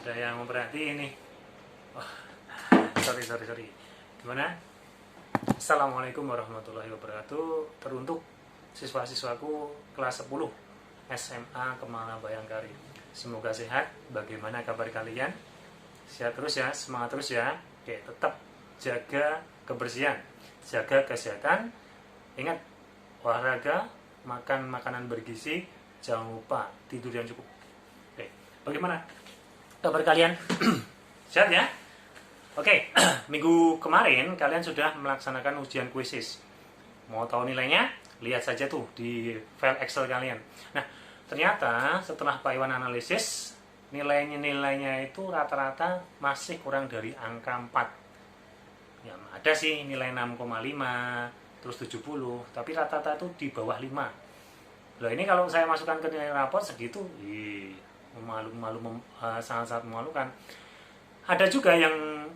Ada yang memperhati ini. Oh, sorry. Gimana? Assalamualaikum warahmatullahi wabarakatuh. Teruntuk siswa-siswaku kelas 10 SMA Kemala Bayangkari. Semoga sehat. Bagaimana kabar kalian? Sehat terus ya, semangat terus ya. Oke, tetap jaga kebersihan, jaga kesehatan. Ingat, olahraga, makan makanan bergizi, jangan lupa tidur yang cukup. Oke, bagaimana kabar kalian? Sehat ya? Oke, minggu kemarin kalian sudah melaksanakan ujian kuisis. Mau tahu nilainya? Lihat saja tuh di file Excel kalian. Nah, ternyata setelah Pak Iwan analisis, nilainya itu rata-rata masih kurang dari angka 4. Ya, ada sih nilai 6,5, terus 70, tapi rata-rata itu di bawah 5. Loh, ini kalau saya masukkan ke nilai rapor segitu, sangat-sangat memalukan. Ada juga yang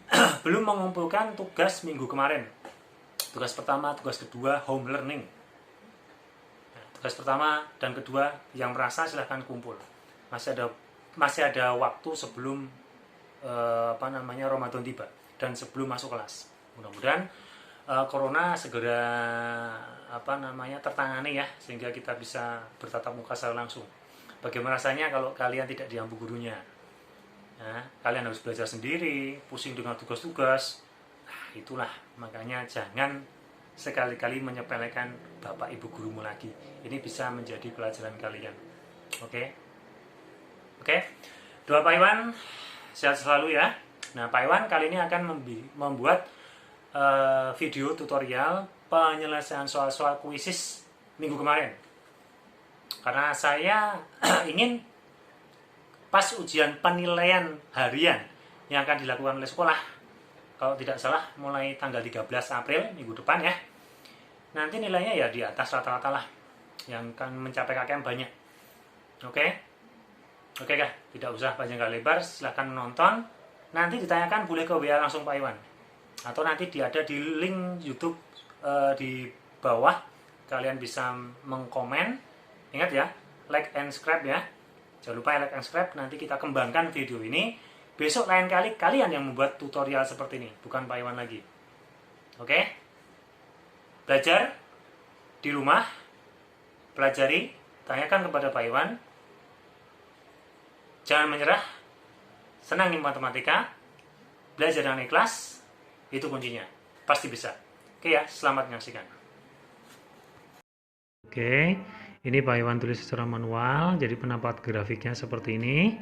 belum mengumpulkan tugas minggu kemarin. Tugas pertama, tugas kedua, home learning. Nah, tugas pertama dan kedua yang merasa silahkan kumpul. Masih ada waktu sebelum Ramadan tiba dan sebelum masuk kelas. Mudah-mudahan corona segera tertangani ya, sehingga kita bisa bertatap muka secara langsung. Bagaimana rasanya kalau kalian tidak diampu gurunya? Nah, kalian harus belajar sendiri, pusing dengan tugas-tugas. Nah, itulah makanya jangan sekali-kali menyepelekan bapak ibu gurumu lagi. Ini bisa menjadi pelajaran kalian. Oke. Doa Pak Iwan sehat selalu ya. Nah, Pak Iwan kali ini akan membuat video tutorial penyelesaian soal-soal kuisis minggu kemarin. Karena saya ingin pas ujian penilaian harian yang akan dilakukan oleh sekolah, kalau tidak salah mulai tanggal 13 April minggu depan ya, nanti nilainya ya di atas rata-rata lah, yang akan mencapai KKM banyak. Oke kah? Tidak usah panjang kali lebar, silahkan menonton. Nanti ditanyakan boleh ke WA langsung Pak Iwan, atau nanti ada di link YouTube di bawah, kalian bisa mengkomen. Ingat ya, like and subscribe ya. Jangan lupa like and subscribe, nanti kita kembangkan video ini. Besok lain kali kalian yang membuat tutorial seperti ini, bukan Pak Iwan lagi. Oke? Belajar di rumah, pelajari, tanyakan kepada Pak Iwan. Jangan menyerah, senangi matematika, belajar dengan ikhlas, itu kuncinya. Pasti bisa. Oke ya, selamat menyaksikan. Oke. Ini Pak Iwan tulis secara manual, jadi penampakan grafiknya seperti ini.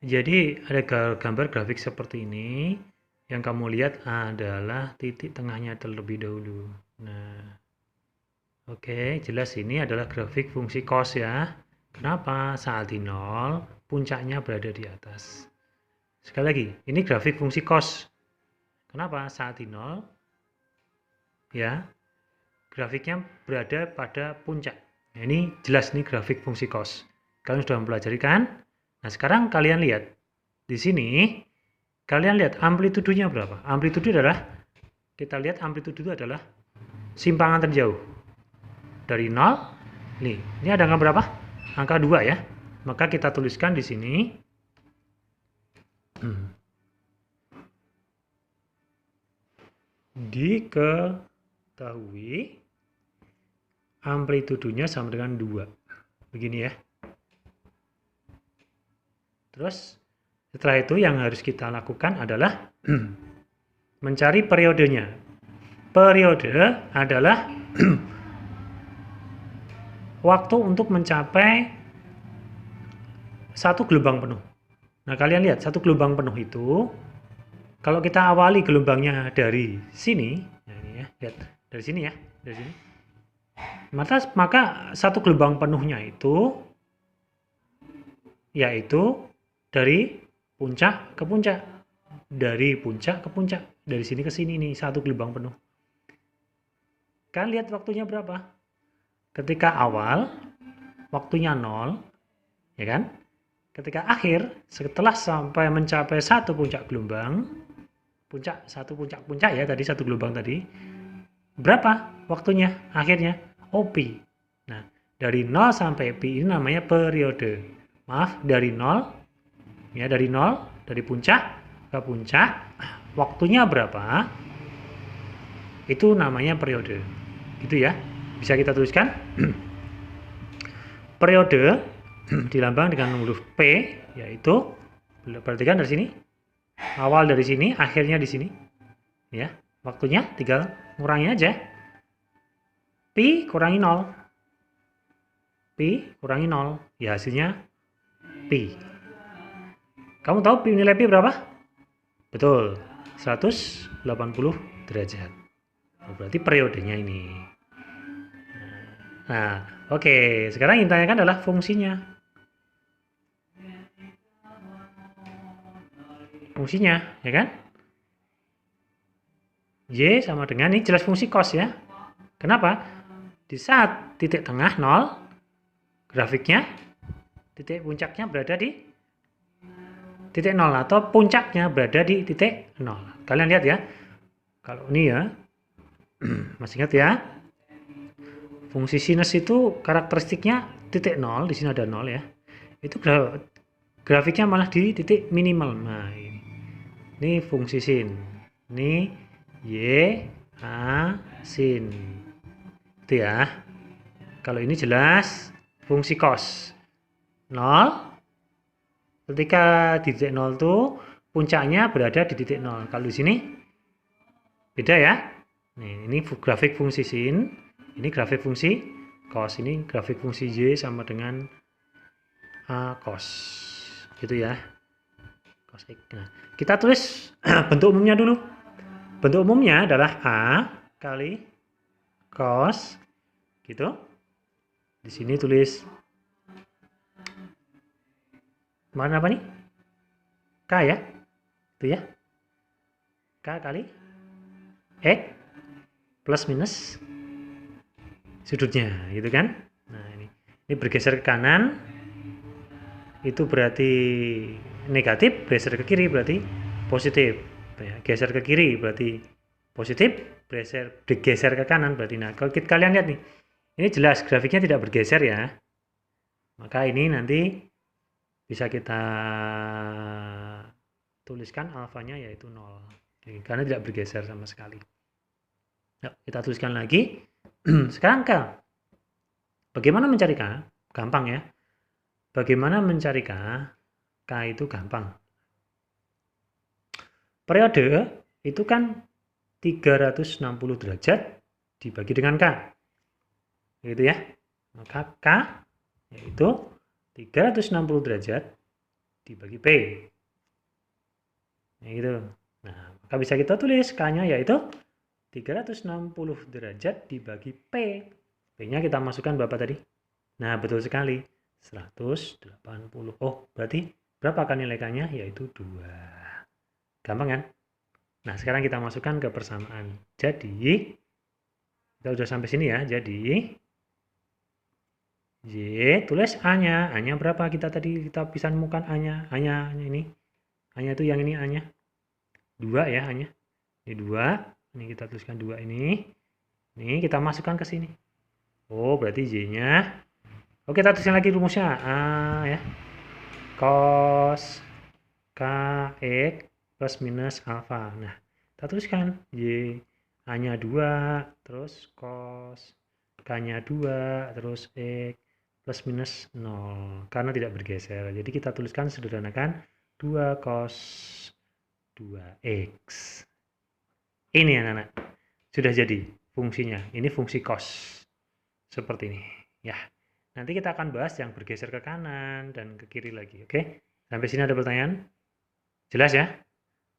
Jadi ada gambar grafik seperti ini. Yang kamu lihat adalah titik tengahnya terlebih dahulu. Nah, oke, jelas ini adalah grafik fungsi cos ya. Kenapa? Saat di 0, puncaknya berada di atas. Sekali lagi, ini grafik fungsi cos. Kenapa? Saat di 0, ya. Grafiknya berada pada puncak. Nah, ini jelas nih grafik fungsi cos. Kalian sudah mempelajari kan? Nah, sekarang kalian lihat. Di sini, kalian lihat amplitudonya berapa? Amplitudo adalah, kita lihat amplitudo itu adalah simpangan terjauh. Dari 0, ini ada angka berapa? Angka 2 ya. Maka kita tuliskan di sini. Diketahui amplitudonya sama dengan 2. Begini ya. Terus setelah itu yang harus kita lakukan adalah mencari periodenya. periode adalah waktu untuk mencapai satu gelombang penuh. Nah, kalian lihat satu gelombang penuh itu, kalau kita awali gelombangnya dari sini, nah ini ya, lihat dari sini ya, dari sini. Maka satu gelombang penuhnya itu yaitu dari puncak ke puncak, dari puncak ke puncak, dari sini ke sini nih satu gelombang penuh. Kalian lihat waktunya berapa? Ketika awal waktunya 0, ya kan? Ketika akhir, setelah sampai mencapai satu puncak gelombang, satu puncak ya tadi, satu gelombang tadi, berapa waktunya akhirnya? OP. Nah, dari 0 sampai pi ini namanya periode. Maaf, dari 0 ya, dari 0, dari puncak ke puncak, waktunya berapa? Itu namanya periode. Gitu ya. Bisa kita tuliskan. Periode dilambang dengan huruf P, yaitu perhatikan dari sini, awal dari sini, akhirnya di sini, ya. Waktunya tinggal ngurangi aja. Pi kurangi 0, pi kurangi 0, ya hasilnya pi. Kamu tahu nilai pi berapa? Betul, 180 derajat. Berarti periodenya ini. Nah, oke. Sekarang yang ditanyakan adalah fungsinya. Fungsinya, ya kan? Y sama dengan, ini jelas fungsi cos ya. Kenapa? Di saat titik tengah 0, grafiknya, titik puncaknya berada di titik 0, atau puncaknya berada di titik 0. Kalian lihat ya. Kalau ini ya, masih ingat ya? Fungsi sinus itu karakteristiknya titik 0, di sini ada 0 ya. Itu grafiknya malah di titik minimal. Nah, ini fungsi sin. Ini Y, A, sin. Itu ya. Kalau ini jelas fungsi cos. 0. Ketika di titik 0 itu puncaknya berada di titik 0. Kalau di sini beda ya. Nih, ini grafik fungsi sin. Ini grafik fungsi cos. Ini grafik fungsi Y sama dengan A cos. Gitu ya. Cos X. Nah, kita tulis bentuk umumnya dulu. Bentuk umumnya adalah A kali cos, gitu. Di sini tulis mana apa nih? K ya, itu ya. K kali X plus minus sudutnya, gitu kan? Nah, ini bergeser ke kanan, itu berarti negatif, geser ke kiri berarti positif. Ya, geser ke kiri berarti positif, bergeser ke kanan berarti. Nah, kalau kalian lihat nih, ini jelas grafiknya tidak bergeser ya. Maka ini nanti bisa kita tuliskan alfanya yaitu 0. Karena tidak bergeser sama sekali. Yuk, kita tuliskan lagi. Sekarang K. Bagaimana mencari K? Gampang ya. Bagaimana mencari K? K itu gampang. Periode itu kan 360 derajat dibagi dengan K. Gitu ya. Maka K yaitu 360 derajat dibagi P. Nah, gitu. Nah, maka bisa kita tulis K-nya yaitu 360 derajat dibagi P. P-nya kita masukkan berapa tadi? Nah, betul sekali. 180. Oh, berarti berapa kan nilai K-nya? Yaitu 2. Gampang kan? Nah, sekarang kita masukkan ke persamaan. Jadi, kita udah sampai sini ya. Jadi, Y, tulis A-nya. A-nya berapa? Kita bisa nemukan A-nya. A-nya ini. A-nya itu yang ini A-nya. 2 ya A-nya. Ini 2. Ini kita tuliskan 2 ini. Ini kita masukkan ke sini. Oh, berarti Y-nya. Oke, kita tuliskan lagi rumusnya. A ya. Cos KX plus minus alfa. Nah, kita tuliskan Y. A-nya 2. Terus cos K-nya 2. Terus X plus minus 0. Karena tidak bergeser. Jadi kita tuliskan sederhanakan 2 cos 2x. Ini anak-anak. sudah jadi fungsinya. Ini fungsi cos. Seperti ini. Ya. Nanti kita akan bahas yang bergeser ke kanan dan ke kiri lagi. Oke? Sampai sini ada pertanyaan? Jelas ya?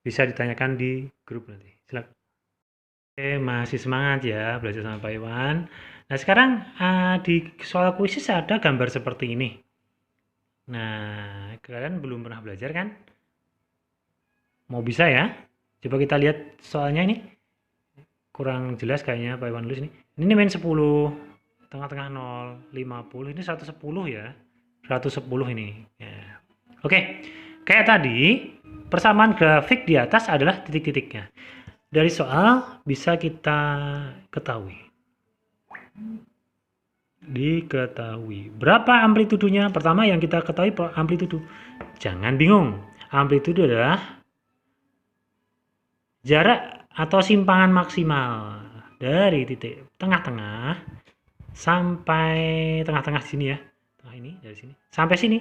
Bisa ditanyakan di grup nanti. Silakan. Oke, masih semangat ya belajar sama Pak Iwan. Nah, sekarang di soal kuisis ada gambar seperti ini. Nah, kalian belum pernah belajar kan? Mau bisa ya? Coba kita lihat soalnya ini. Kurang jelas kayaknya Pak Iwan nulis ini. Ini main 10, tengah-tengah 0, 50. Ini 110 ya. 110 ini. Ya. Oke, kayak tadi, persamaan grafik di atas adalah titik-titiknya. Dari soal bisa kita ketahui. Diketahui. Berapa amplitudonya? Pertama yang kita ketahui amplitudo. Jangan bingung. Amplitudo adalah jarak atau simpangan maksimal dari titik tengah-tengah sampai tengah-tengah sini ya. Nah, ini dari sini sampai sini.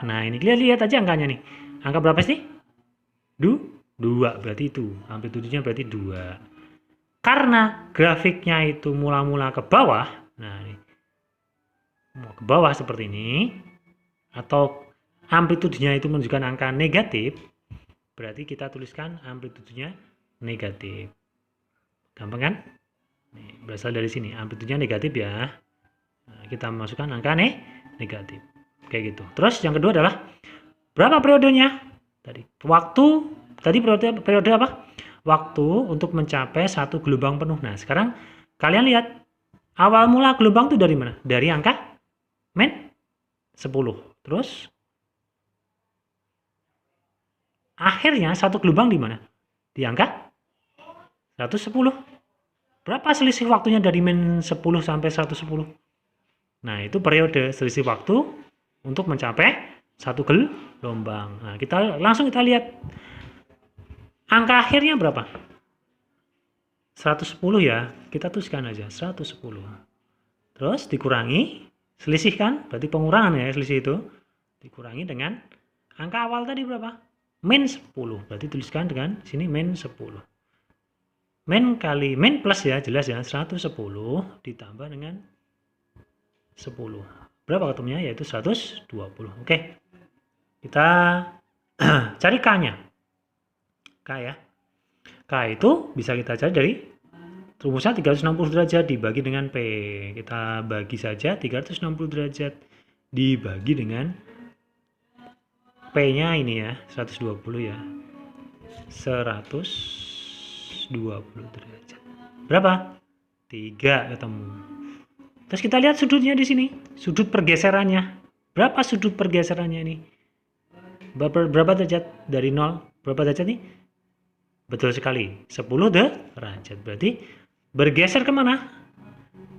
Nah ini lihat aja angkanya nih. Angka berapa sih? 2 berarti itu. Amplitudonya berarti 2. Karena grafiknya itu mula-mula ke bawah. Nah, ini mau ke bawah seperti ini atau amplitudenya itu menunjukkan angka negatif, berarti kita tuliskan amplitudenya negatif. Gampang kan? Nih, berasal dari sini. Amplitudenya negatif ya. Nah, kita masukkan angka negatif. Kayak gitu. Terus yang kedua adalah berapa periodenya? Tadi periode apa? Waktu untuk mencapai satu gelombang penuh. Nah, sekarang kalian lihat awal mula gelombang itu dari mana? Dari angka min 10. Terus akhirnya satu gelombang di mana? Di angka 110. Berapa selisih waktunya dari min 10 sampai 110? Nah, itu periode selisih waktu untuk mencapai satu gelombang. Nah, kita lihat angka akhirnya berapa? 110 ya. Kita tuliskan aja 110. Terus dikurangi, selisihkan, berarti pengurangan ya selisih itu. Dikurangi dengan angka awal tadi berapa? Min 10. Berarti tuliskan dengan sini min 10. Min kali min plus ya, jelas ya, 110 ditambah dengan 10. Berapa ketemunya? Yaitu 120. Oke. Kita cari K-nya. K ya. K itu bisa kita cari dari rumusnya 360 derajat dibagi dengan P. Kita bagi saja 360 derajat dibagi dengan P-nya ini ya, 120 ya. 120 derajat. Berapa? 3 ketemu. Terus kita lihat sudutnya di sini. Sudut pergeserannya. Berapa sudut pergeserannya ini? Berapa derajat dari 0? Berapa derajat nih? Betul sekali. 10 derajat. Berarti bergeser kemana?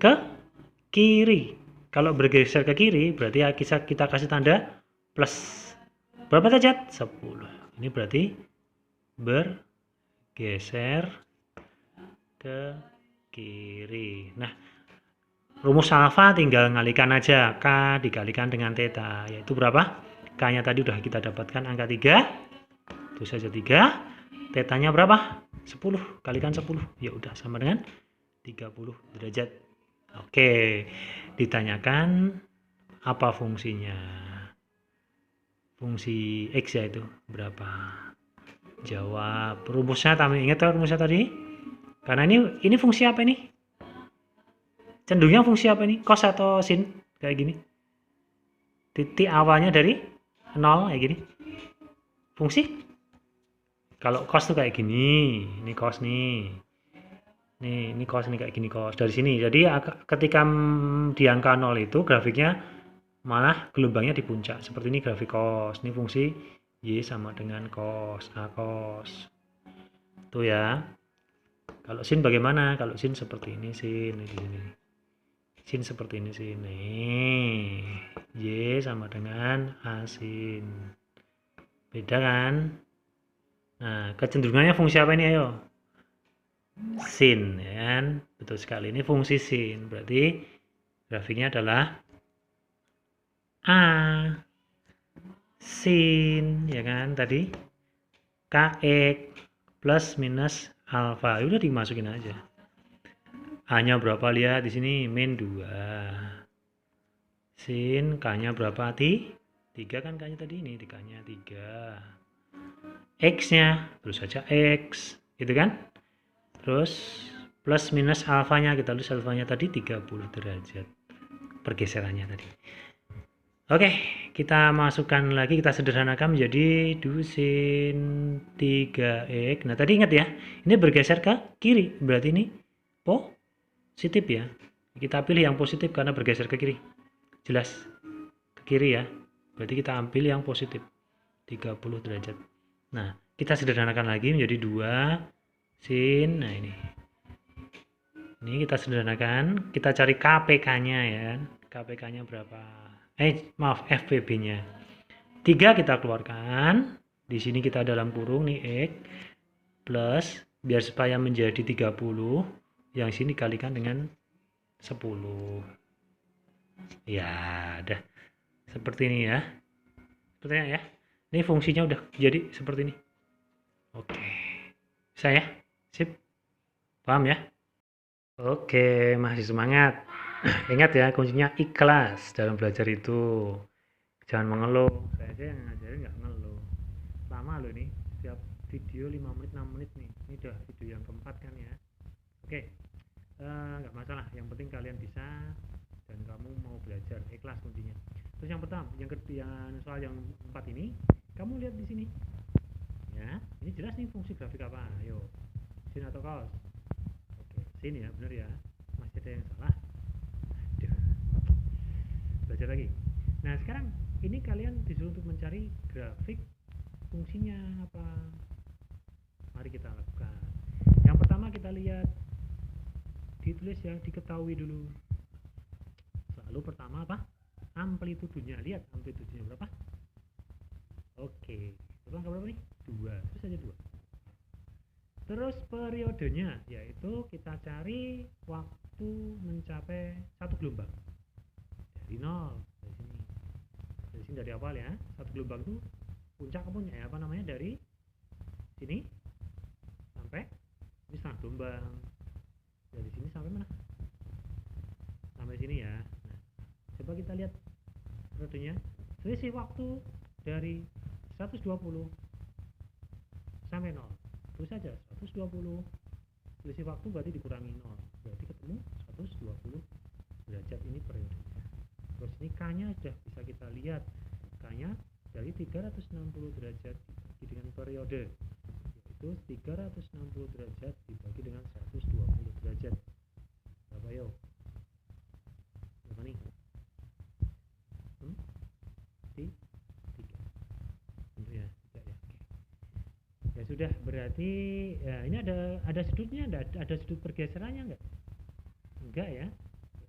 Ke kiri. Kalau bergeser ke kiri, berarti kita kasih tanda plus. Berapa derajat? 10. Ini berarti bergeser ke kiri. Nah, rumus alfa tinggal ngalikan aja. K dikalikan dengan theta. Yaitu berapa? K-nya tadi udah kita dapatkan angka 3. Itu saja 3. Theta-nya berapa? 10. Kalikan 10. Ya udah sama dengan 30 derajat. Oke. Ditanyakan apa fungsinya? Fungsi X yaitu berapa? Jawab. Rumusnya kami ingat rumusnya tadi? Karena ini fungsi apa ini? Cenderungnya fungsi apa ini? Cos atau sin? Kayak gini. Titik awalnya dari 0 kayak gini. Fungsi? Kalau cos tuh kayak gini. Ini cos nih. Ini cos nih kayak gini cos. Dari sini. Jadi ketika di angka 0 itu grafiknya malah gelombangnya di puncak. Seperti ini grafik cos. Ini fungsi Y sama dengan cos. A cos. Tuh ya. Kalau sin bagaimana? Kalau sin seperti ini sin. Di sini. Sin seperti ini sin. Y sama dengan A sin. Beda kan? Nah, kecenderungannya fungsi apa ini ayo? Sin ya kan? Betul sekali. Ini fungsi sin. Berarti grafiknya adalah A sin ya kan tadi Kx plus minus alfa. Udah dimasukin aja. A-nya berapa? Lihat di sini min 2. Sin K-nya berapa? 3 kan K-nya tadi ini, K-nya 3. X-nya terus saja X, gitu kan? Terus plus minus alfanya, kita tulis alfanya tadi 30 derajat pergeserannya tadi. Oke, kita masukkan lagi, kita sederhanakan menjadi 2 sin 3x. Nah, tadi ingat ya, ini bergeser ke kiri, berarti ini positif ya. Kita pilih yang positif karena bergeser ke kiri. Jelas? Ke kiri ya. Berarti kita ambil yang positif, 30 derajat. Nah, kita sederhanakan lagi menjadi 2 sin, nah ini kita sederhanakan, kita cari KPK-nya ya. KPK-nya berapa? Maaf, FPB-nya 3 kita keluarkan. Di sini kita dalam kurung nih X plus, biar supaya menjadi 30, yang sini dikalikan dengan 10. Ya, udah seperti ini ya. Sepertinya ya. Ini fungsinya udah jadi seperti ini. Oke. Bisa ya? Sip. Paham ya? Oke, masih semangat. Ingat ya, kuncinya ikhlas dalam belajar itu. Jangan mengeluh. Saya aja yang ngajarin nggak ngeluh. Lama loh ini. Setiap video 5 menit, 6 menit nih. Ini udah video yang keempat kan ya. Oke. Nggak masalah. Yang penting kalian bisa dan kamu mau belajar. Ikhlas kuncinya. Terus yang pertama, yang soal yang 4 ini, kamu lihat di sini. Ya, ini jelas nih fungsi grafik apa. Ayo. Sin atau cos? Oke, sin ya, benar ya. Masih ada yang salah. Aduh. Belajar lagi. Nah, sekarang ini kalian disuruh untuk mencari grafik fungsinya apa. Mari kita lakukan. Yang pertama kita lihat, ditulis ya, diketahui dulu. Lalu pertama apa? Amplitudenya. Lihat amplitudenya berapa? Oke. Itu angka berapa nih? 2. Terus aja 2. Terus periodenya, yaitu kita cari waktu mencapai 1 gelombang. Dari 0 dari sini. Dari sini dari awal ya. 1 gelombang itu puncak punya ya, apa namanya, dari sini sampai ini setengah gelombang. Dari sini sampai mana? Sampai sini ya. Nah, coba kita lihat periodenya. Selisih waktu dari 120 sampai 0. Terus saja 120. Selisih waktu berarti dikurangi 0. Berarti ketemu 120 derajat, ini periodenya. Terus ini K-nya sudah bisa kita lihat. K-nya dari 360 derajat dibagi dengan periode. Yaitu 360 derajat dibagi dengan 120 derajat. Berapa yuk? Berapa nih? 3. Benar ya? 3 ya. Oke. Ya sudah, berarti ya, ini ada sudutnya, ada sudut pergeserannya enggak? Enggak ya.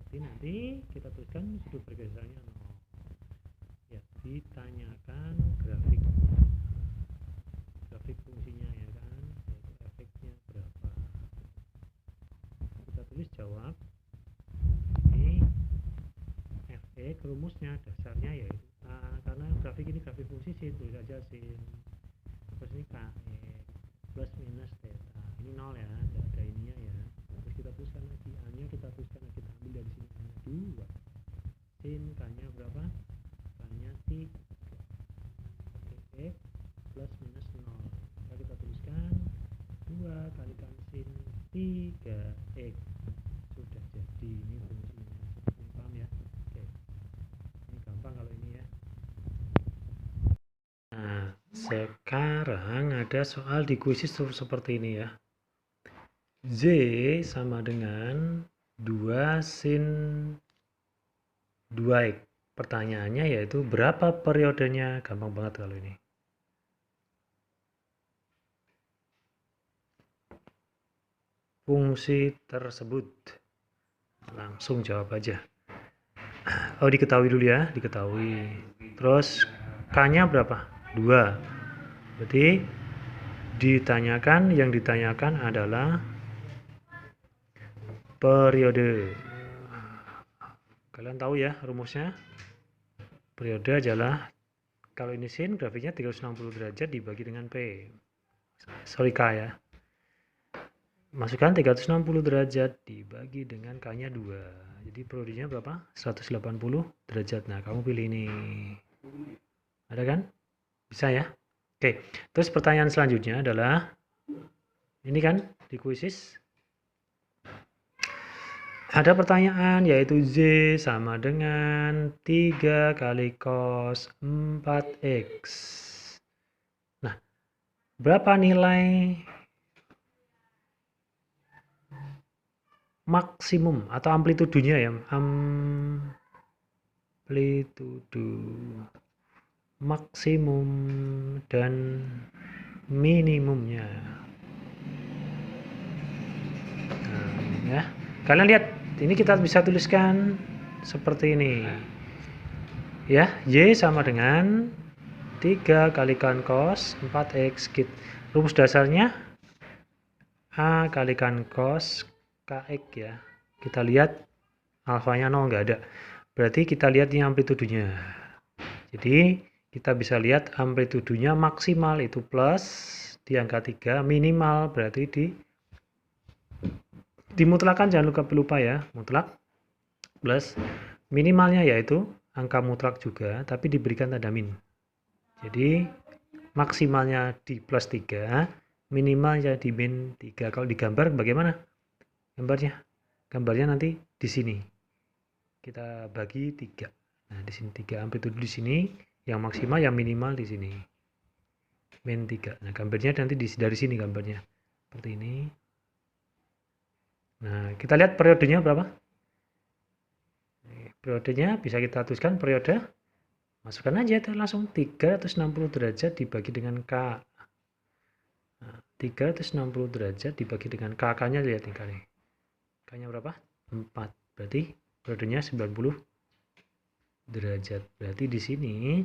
Berarti nanti kita tuliskan sudut pergeserannya 0. Ya, ditanyakan grafik fungsinya ya kan, yaitu efeknya berapa. Kita tulis jawab. Ini Fx rumusnya dasarnya yaitu karena grafik ini grafik fungsi sin, tulis saja sin. Terus ini Kx plus minus theta. Ini 0 ya, tidak ada ininya ya. Terus kita tuliskan lagi A-nya, kita tuliskan lagi, kita ambil dari sini A-nya 2. Sin K-nya berapa? K-nya 3. Oke, X plus minus 0. Kita tuliskan 2 kalikan sin 3x. Sudah jadi, ini fungsinya. Ini paham ya? Oke. Ini gampang kalau ini ya. Nah, sekarang ada soal di kuisis seperti ini ya. Z sama dengan 2 sin 2x. Pertanyaannya yaitu berapa periodenya? Gampang banget kalau ini. Fungsi tersebut. Langsung jawab aja. Oh, diketahui dulu ya, diketahui. Terus K-nya berapa? 2. Berarti yang ditanyakan adalah periode. Kalian tahu ya rumusnya? Periode adalah, kalau ini sin, grafiknya 360 derajat dibagi dengan P. Sorry, K ya. Masukkan 360 derajat dibagi dengan K-nya 2. Jadi periodenya berapa? 180 derajat. Nah, kamu pilih ini. Ada kan? Bisa ya? Oke. Terus pertanyaan selanjutnya adalah, ini kan di kuisis. Ada pertanyaan yaitu Z sama dengan 3 kali cos 4X. Nah, berapa nilai maksimum atau amplitudonya ya? Amplitudo maksimum dan minimumnya. Nah, ya. Kalian lihat, ini kita bisa tuliskan seperti ini. Ya, Y sama dengan 3 kalikan cos 4X. Rumus dasarnya A kalikan cos KX ya. Kita lihat alfanya 0 nggak ada. Berarti kita lihat ini amplitudonya. Jadi kita bisa lihat amplitudonya maksimal itu plus di angka 3, minimal berarti dimutlakan, jangan lupa ya, mutlak plus minimalnya yaitu angka mutlak juga tapi diberikan tanda min. Jadi maksimalnya di plus 3, minimalnya di min 3. Kalau digambar bagaimana gambarnya? Gambarnya nanti di sini. Kita bagi 3. Nah, di sini 3 amplitudo di sini, yang maksimal yang minimal di sini. Min 3. Nah, gambarnya nanti dari sini gambarnya. Seperti ini. Nah, kita lihat periodenya berapa? Periodenya bisa kita tuliskan periode. Masukkan aja itu langsung 360 derajat dibagi dengan K. Nah, 360 derajat dibagi dengan K. K-nya lihat nih kali. K-nya berapa? 4. Berarti periodenya 90 derajat. Berarti di sini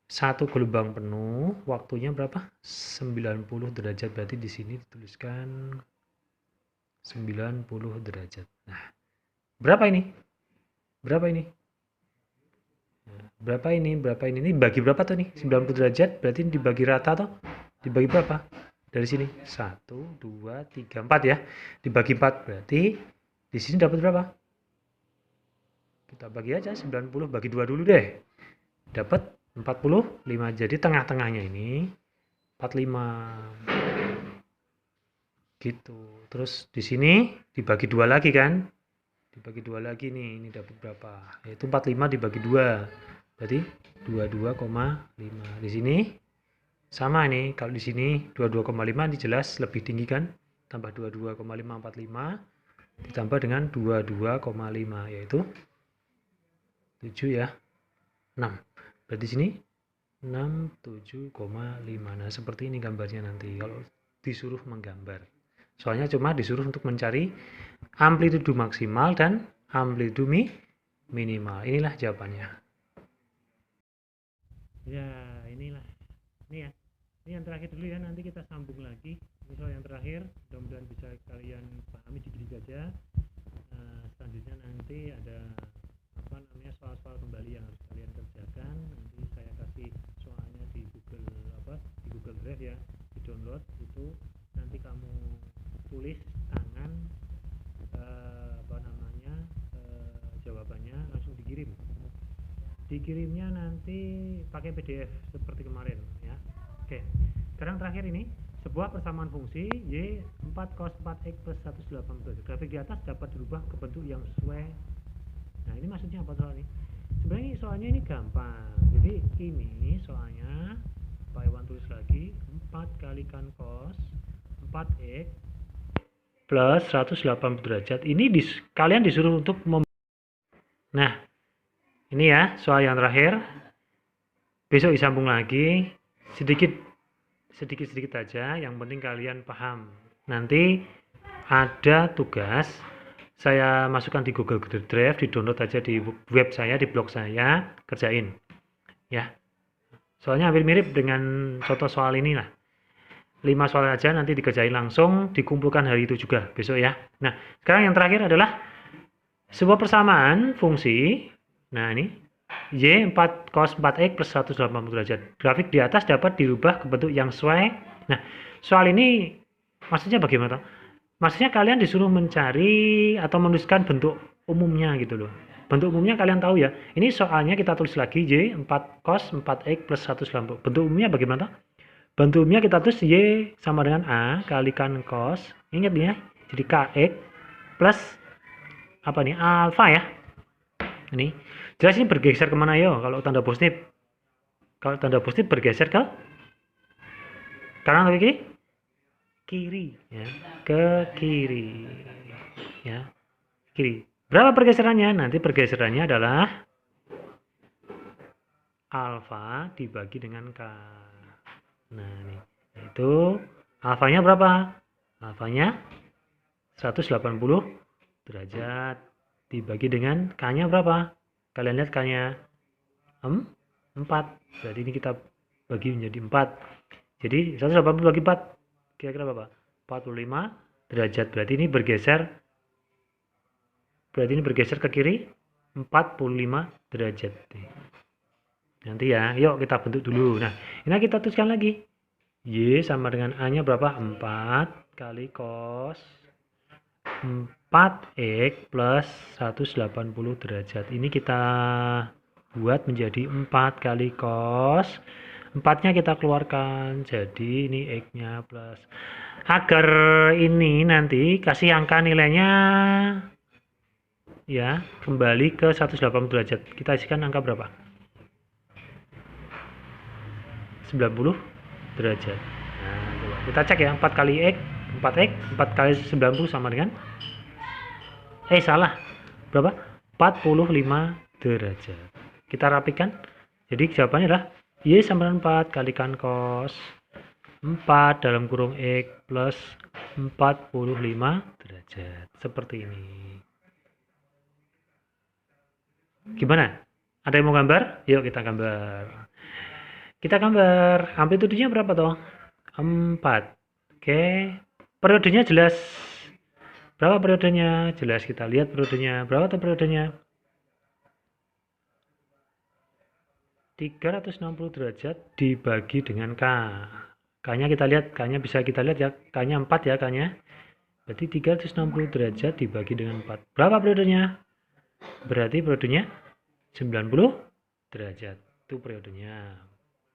satu gelombang penuh, waktunya berapa? 90 derajat. Berarti di sini dituliskan 90 derajat. Nah, berapa ini? Berapa ini? Berapa ini? Berapa ini? Ini bagi berapa tuh nih? 90 derajat berarti dibagi rata tuh? Dibagi berapa? Dari sini 1, 2, 3, 4 ya. Dibagi 4 berarti di sini dapat berapa? Kita bagi aja 90 bagi 2 dulu deh. Dapat 45. Jadi tengah-tengahnya ini 45. Gitu. Terus di sini dibagi 2 lagi kan? Dibagi 2 lagi nih. Ini dapat berapa? Yaitu 45 dibagi 2. Berarti 22,5. Di sini sama nih. Kalau di sini 22,5 ini jelas lebih tinggi kan? Tambah 22,545 ditambah dengan 22,5 yaitu 7 ya. 6. Berarti sini 67,5. Nah, seperti ini gambarnya nanti kalau disuruh menggambar. Soalnya cuma disuruh untuk mencari amplitudo maksimal dan amplitudo minimal. Inilah jawabannya. Ya, inilah. Ini ya. Ini yang terakhir dulu ya, nanti kita sambung lagi. Ini soal yang terakhir, mudah-mudahan bisa kalian pahami sedikit saja. Selanjutnya nanti ada soal-soal kembali yang harus kalian kerjakan. Nanti saya kasih soalnya di Google Drive ya, di download itu. Nanti kamu tulis tangan jawabannya langsung dikirimnya nanti pakai PDF seperti kemarin ya. Oke, sekarang terakhir ini sebuah persamaan fungsi Y 4 cos 4X plus 180. Grafik di atas dapat dirubah ke bentuk yang sesuai. Nah, ini maksudnya apa soal ini? Sebenarnya soalnya ini gampang. Jadi ini soalnya Pak Iwan tulis lagi 4 kalikan cos 4X plus 180 derajat. Ini kalian disuruh untuk Nah, ini ya soal yang terakhir. Besok disambung lagi sedikit aja, yang penting kalian paham. Nanti ada tugas saya masukkan di Google Drive, di download aja di web saya, di blog saya, kerjain ya. Soalnya hampir mirip dengan contoh soal ini lah. 5 soal aja nanti dikerjain langsung, dikumpulkan hari itu juga besok ya. Nah, sekarang yang terakhir adalah sebuah persamaan fungsi. Nah, ini Y 4 cos 4X plus 180 derajat. Grafik di atas dapat dirubah ke bentuk yang sesuai. Nah, soal ini maksudnya bagaimana? Maksudnya kalian disuruh mencari atau menuliskan bentuk umumnya gitu loh. Bentuk umumnya kalian tahu ya. Ini soalnya kita tulis lagi Y 4 cos 4X plus 190. Bentuk umumnya bagaimana? Bentuk umumnya kita tulis Y sama dengan A kalikan cos. Ingat ya. Jadi KX plus apa nih? Alfa ya. Ini. Jelas ini bergeser kemana yo kalau tanda positif? Kalau tanda positif bergeser ke kanan atau kiri? Kiri ya, ke kiri ya, kiri. Berapa pergeserannya? Nanti pergeserannya adalah alfa dibagi dengan K. Nah ini itu alfanya berapa? Alfanya 180 derajat dibagi dengan K-nya berapa? Kalian lihat K-nya 4. Berarti ini kita bagi menjadi 4. Jadi 180 bagi 4 kira-kira berapa? 45 derajat. Berarti ini bergeser ke kiri 45 derajat. Nanti ya, yuk kita bentuk dulu. Nah, ini kita tuliskan lagi. Y sama dengan A-nya berapa? 4 kali cos 4X plus 180 derajat. Ini kita buat menjadi 4 kali cos. 4-nya kita keluarkan, jadi ini X-nya plus. Agar ini nanti kasih angka nilainya ya kembali ke 180 derajat. Kita isikan angka berapa? 90 derajat. Nah, coba kita cek ya, 4 kali X, 4X, 4 kali 90 sama dengan salah. Berapa? 45 derajat. Kita rapikan. Jadi jawabannya adalah Y sama dengan 4 kalikan cos 4 dalam kurung X plus 45 derajat. Seperti ini. Gimana? Ada yang mau gambar? Yuk kita gambar. Kita gambar. Amplitudenya berapa toh? 4. Oke. Periodenya jelas. Berapa periodenya? Jelas kita lihat periodenya. Berapa tuh periodenya? 360 derajat dibagi dengan K. K-nya kita lihat, K-nya bisa kita lihat ya. K-nya 4 ya, K-nya. Berarti 360 derajat dibagi dengan 4. Berapa periodenya? Berarti periodenya 90 derajat. Itu periodenya.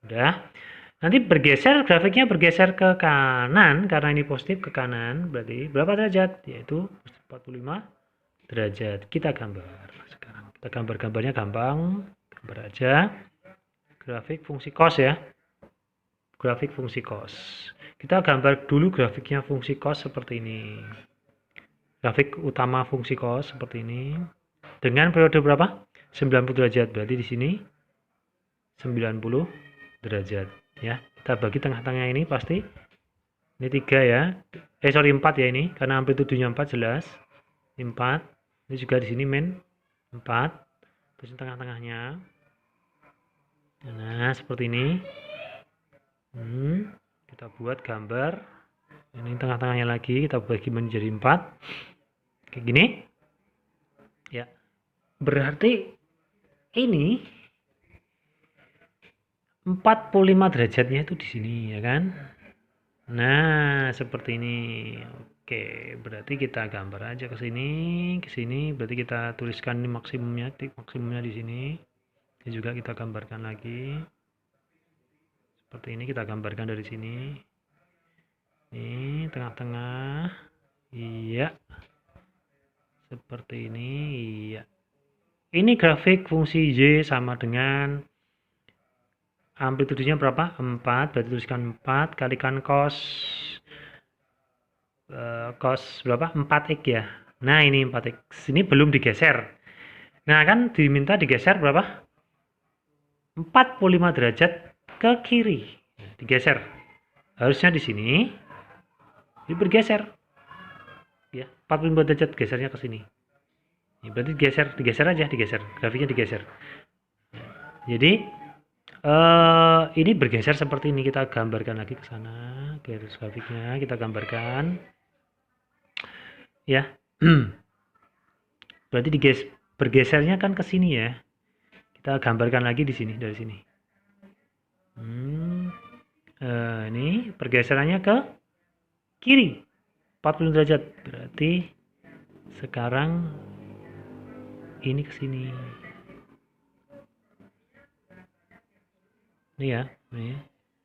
Udah. Nanti grafiknya bergeser ke kanan. Karena ini positif ke kanan. Berarti berapa derajat? Yaitu 45 derajat. Kita gambar. Sekarang kita gambar-gambarnya gampang. Gambar aja. Grafik fungsi cos ya. Grafik fungsi cos. Kita gambar dulu grafiknya fungsi cos seperti ini. Grafik utama fungsi cos seperti ini. Dengan periode berapa? 90 derajat. Berarti di sini 90 derajat ya. Kita bagi tengah-tengah ini pasti. Ini 3 ya. 4 ya ini karena amplitudenya 4 jelas. 4. Ini juga di sini min 4. Terus tengah-tengahnya. Nah, seperti ini. Kita buat gambar. Ini tengah-tengahnya lagi kita bagi menjadi 4. Kayak gini. Ya. Berarti ini 45 derajatnya itu di sini ya kan. Nah, seperti ini. Oke, berarti kita gambar aja ke sini, berarti kita tuliskan ini maksimumnya, di sini. Ini juga kita gambarkan lagi. Seperti ini kita gambarkan dari sini. Ini tengah-tengah. Iya. Seperti ini, iya. Ini grafik fungsi Y sama dengan amplitudenya berapa? 4, berarti tuliskan 4 kalikan cos berapa? 4x ya. Nah, ini 4x. Ini belum digeser. Nah, kan diminta digeser berapa? 45 derajat ke kiri. Nah, digeser. Harusnya di sini. Ini bergeser. Ya, 45 derajat gesernya ke sini. Ini berarti digeser aja, grafiknya digeser. Jadi ini bergeser seperti ini. Kita gambarkan lagi ke sana, garis grafiknya kita gambarkan. Ya. Berarti bergesernya kan ke sini ya. Kita gambarkan lagi di sini, dari sini. Ini pergeserannya ke kiri. 40 derajat. Berarti sekarang ini ke sini. Ini ya, ini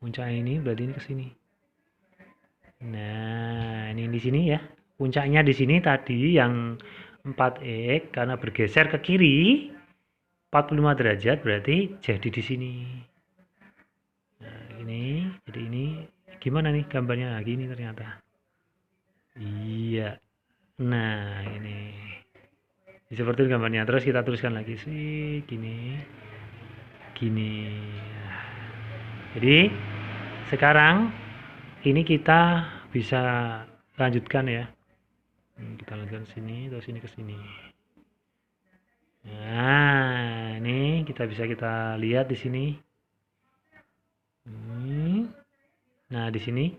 puncak ini berarti ini ke sini. Nah, ini di sini ya. Puncaknya di sini tadi yang 4x karena bergeser ke kiri 45 derajat berarti jadi di sini. Nah, ini jadi ini gimana nih gambarnya? Nah, gini ternyata. Iya. Nah, ini. Seperti gambarnya. Terus kita tuliskan lagi sih gini. Gini. Nah, jadi sekarang ini kita bisa lanjutkan ya. Kita lanjutkan sini terus ini ke sini. Nah, ini kita bisa kita lihat di sini. Nah, di sini.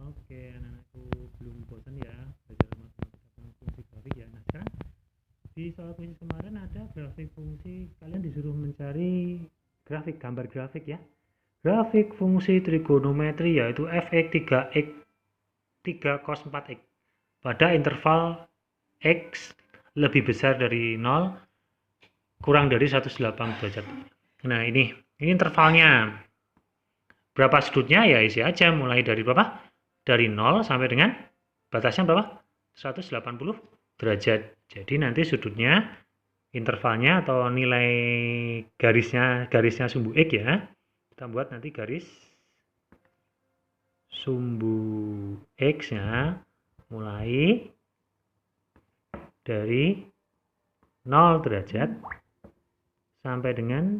Oke, anak-anakku belum bosan ya belajar matematika fungsi grafik ya. Nah, sekarang di soal kuis kemarin ada grafik fungsi, kalian disuruh mencari grafik, gambar grafik ya. Grafik fungsi trigonometri yaitu fx 3x 3 cos 4x pada interval x lebih besar dari 0 kurang dari 180 derajat. Nah, ini intervalnya. Berapa sudutnya ya isi aja, mulai dari berapa? Dari 0 sampai dengan batasnya berapa? 180 derajat. Jadi nanti sudutnya, intervalnya atau nilai garisnya sumbu X ya. Kita buat nanti garis sumbu X-nya mulai dari 0 derajat sampai dengan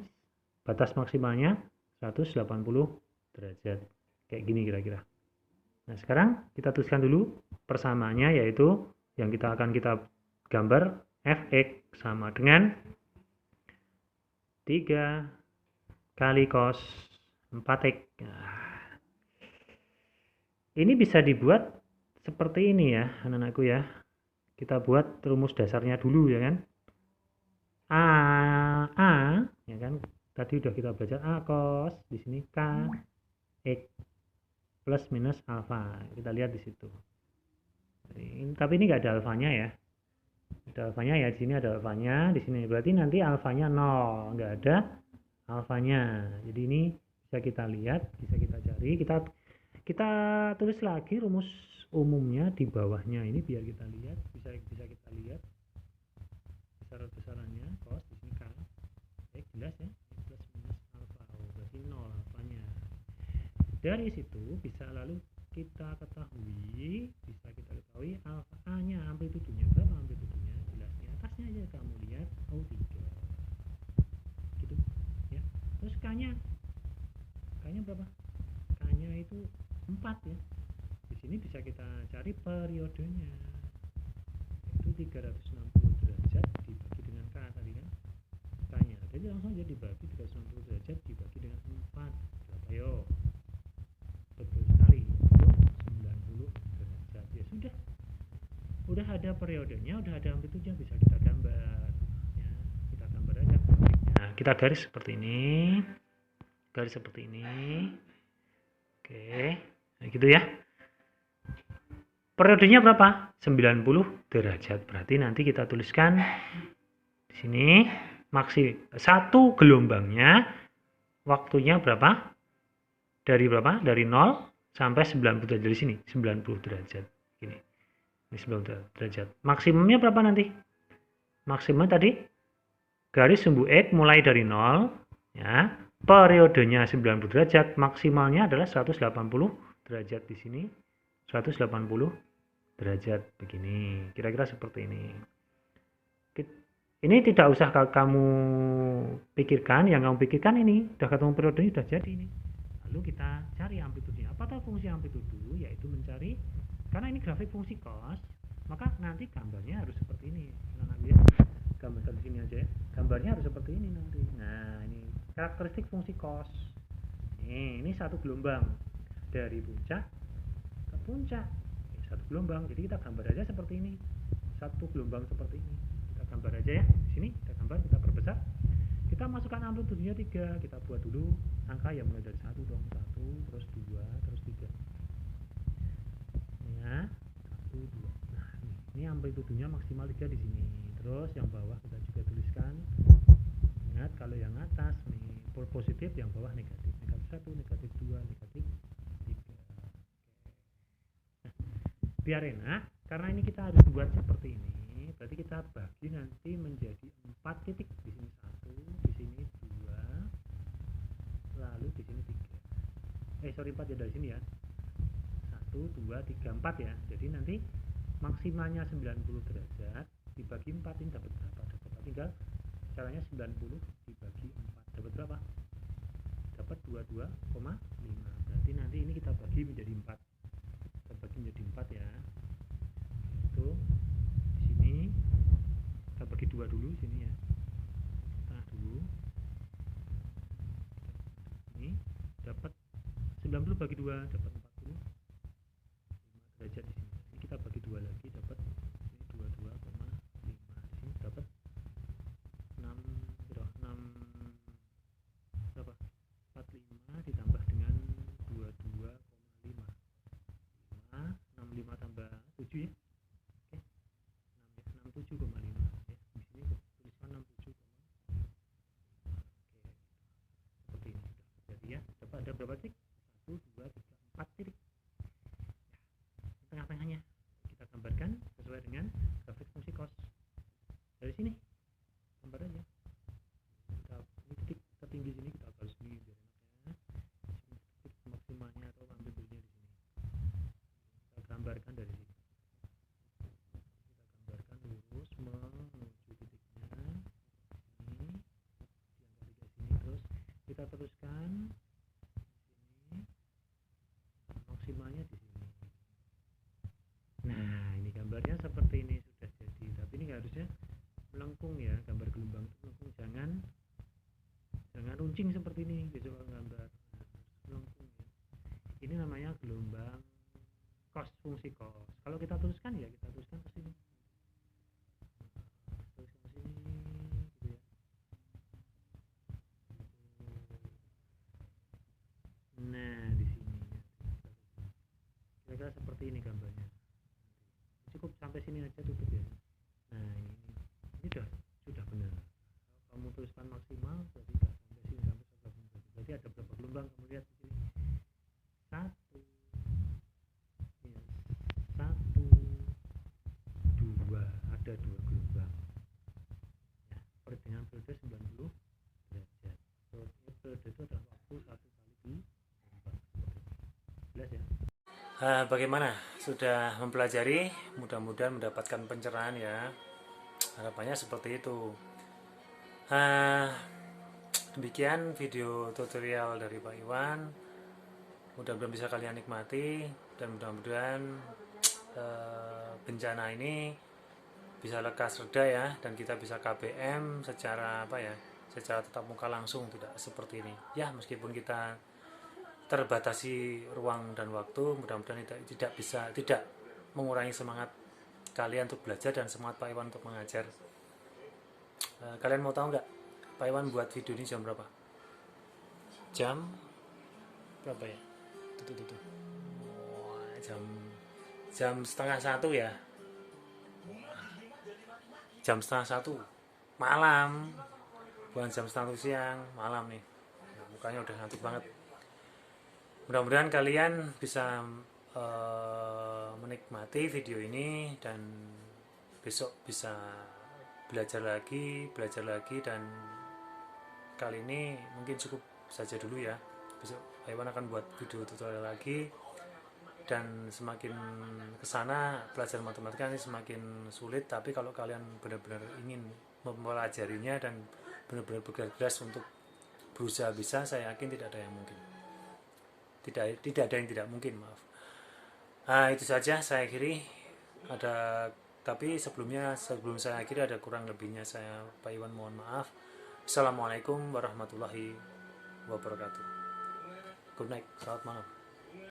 batas maksimalnya 180 derajat. Kayak gini kira-kira. Nah, sekarang kita tuliskan dulu persamaannya, yaitu yang kita gambar fx sama dengan 3 kali cos 4x. Nah, ini bisa dibuat seperti ini ya anak-anakku ya. Kita buat rumus dasarnya dulu ya kan. A ya kan, tadi udah kita belajar A cos, di sini K X plus minus alfa. Kita lihat di situ. Tapi ini nggak ada alfanya ya. Ada alfanya ya, di sini ada alfanya, di sini berarti nanti alfanya 0, nggak ada alfanya. Jadi ini bisa kita lihat, bisa kita cari, kita tulis lagi rumus umumnya di bawahnya ini biar kita lihat, bisa kita lihat besar-besarannya cos di sini kan jelas ya, plus minus alfa, berarti 0 alfanya. Dari situ bisa lalu kita ketahui alfa A nya amplitudonya berapa, amplitudonya jelasnya atasnya aja kamu lihat O3 gitu ya. Terus K nya berapa? K nya itu 4 ya. Di sini bisa kita cari periodenya, itu 360 derajat dibagi dengan K tadi kan, K nya jadi langsung aja dibagi 360 derajat dibagi dengan 4 berapa yo? Betul sekali, 90 derajat. Ya sudah, udah ada periodenya, udah ada amplitudenya, bisa kita gambar ya. Kita gambar aja. Nah, kita garis seperti ini, garis seperti ini. Oke, nah gitu ya. Periodenya berapa? 90 derajat. Berarti nanti kita tuliskan di sini satu gelombangnya waktunya berapa? Dari berapa? Dari 0 sampai 90 derajat, dari sini 90 derajat. Ini 90 derajat. Maksimumnya berapa nanti? Maksimum tadi garis sumbu X mulai dari 0 ya. Periodenya 90 derajat, maksimalnya adalah 180 derajat di sini. 180 derajat begini. Kira-kira seperti ini. Ini tidak usah kamu pikirkan, yang kamu pikirkan ini udah ketemu periodenya, udah jadi ini. Lalu kita cari amplitudenya. Apa tahu fungsi amplitudo? Yaitu mencari, karena ini grafik fungsi cos, maka nanti gambarnya harus seperti ini. Nah, lihat gambar di sini aja ya. Gambarnya harus seperti ini nanti. Nah, ini karakteristik fungsi cos. Ini satu gelombang dari puncak ke puncak. Satu gelombang. Jadi kita gambar aja seperti ini. Satu gelombang seperti ini. Kita gambar aja ya. Di sini kita gambar, kita perbesar. Kita masukkan amplitudenya 3, kita buat dulu angka yang mulai dari 1 dong, 1, terus 2, terus 3 ya. Ini amplitudenya maksimal 3 di sini. Terus yang bawah kita juga tuliskan. Ingat kalau yang atas nih positif, yang bawah negatif. Negatif 1, negatif 2, negatif 3. Nah, biar enak, karena ini kita harus buat seperti ini. Berarti kita bagi nanti menjadi 4 titik. Di sini 1, di sini 2, lalu di sini 3. 4 ya, dari sini ya. 1, 2, 3, 4 ya. Jadi nanti maksimalnya 90 derajat dibagi 4 ini dapat berapa? Dapat tinggal caranya 90 dibagi 4 dapat berapa? Dapat 22,5. Berarti nanti ini kita bagi menjadi 4. Kita bagi menjadi 4 ya. Itu di sini kita bagi 2 dulu sini ya. Setengah dulu. Ini dapat 90 bagi 2 dapat 45 derajat di sini. Ini kita bagi 2 lagi dapat ini 22,5. Di sini dapat 6 berapa? 45 ditambah dengan 22,5. 65 tambah 7 ya. Oke. 67,5 ya. Di sini tuliskan 67,5. Oke. Seperti ini sudah. Jadi ya, dapat ada berapa titik? 1 2 3 4 titik. Tengah-tengahnya kita gambarkan sesuai dengan grafik fungsi cos. Dari sini gambar aja. Ini titik tertinggi sini kita garis ini biar enaknya. Sini titik maksimalnya atau ambil belinya di sini. Kita gambarkan dari sini. Kita gambarkan lurus menuju titiknya. Ini diambil ke sini terus kita teruskan sini. Maksimalnya di sini. Nah, ini gambarnya seperti ini sudah jadi. Tapi ini harusnya melengkung ya, gambar gelombang itu melengkung, jangan runcing seperti ini gitu kalau gambar. Melengkung ya. Ini namanya gelombang cos, fungsi cos. Kalau kita tuliskan ya kita tuliskan ke sini. Tuliskan ke sini gitu ya. Nah, di sini ya. Kira-kira seperti ini gambarnya. Cukup sampai sini aja tutup ya. Nah, ini sudah benar. Kalau kamu tuliskan maksimal berarti nggak sampai sini, sampai sebelah sini. Berarti ada berapa gelombang? Kamu lihat di sini. 1 ya, 1 2, ada 2 gelombang ya, dengan periode 90 derajat. Periode itu adalah waktu 1 kali gelombang. Jelas ya? Bagaimana? Sudah mempelajari? Mudah-mudahan mendapatkan pencerahan ya. Harapannya seperti itu. Demikian video tutorial dari Pak Iwan. Mudah-mudahan bisa kalian nikmati dan mudah-mudahan bencana ini bisa lekas reda ya, dan kita bisa KBM secara secara tatap muka langsung, tidak seperti ini ya. Meskipun kita terbatasi ruang dan waktu, mudah-mudahan tidak mengurangi semangat kalian untuk belajar dan semangat Pak Iwan untuk mengajar. Kalian mau tahu nggak Pak Iwan buat video ini jam berapa? Jam berapa ya? Tuh. Jam 12:30 ya. Jam 12:30 malam, bukan jam 12:30 siang, malam nih. Mukanya udah ngantuk banget. Mudah-mudahan kalian bisa menikmati video ini dan besok bisa belajar lagi, dan kali ini mungkin cukup saja dulu ya. Besok Pak Iwan akan buat video tutorial lagi, dan semakin kesana pelajaran matematika ini semakin sulit. Tapi kalau kalian benar-benar ingin mempelajarinya dan benar-benar bergegas untuk berusaha bisa, saya yakin tidak ada yang mungkin. Tidak ada yang tidak mungkin, maaf. Itu saja saya akhiri. Tapi sebelum saya akhiri ada kurang lebihnya, saya Pak Iwan mohon maaf. Assalamualaikum warahmatullahi wabarakatuh. Good night, selamat malam.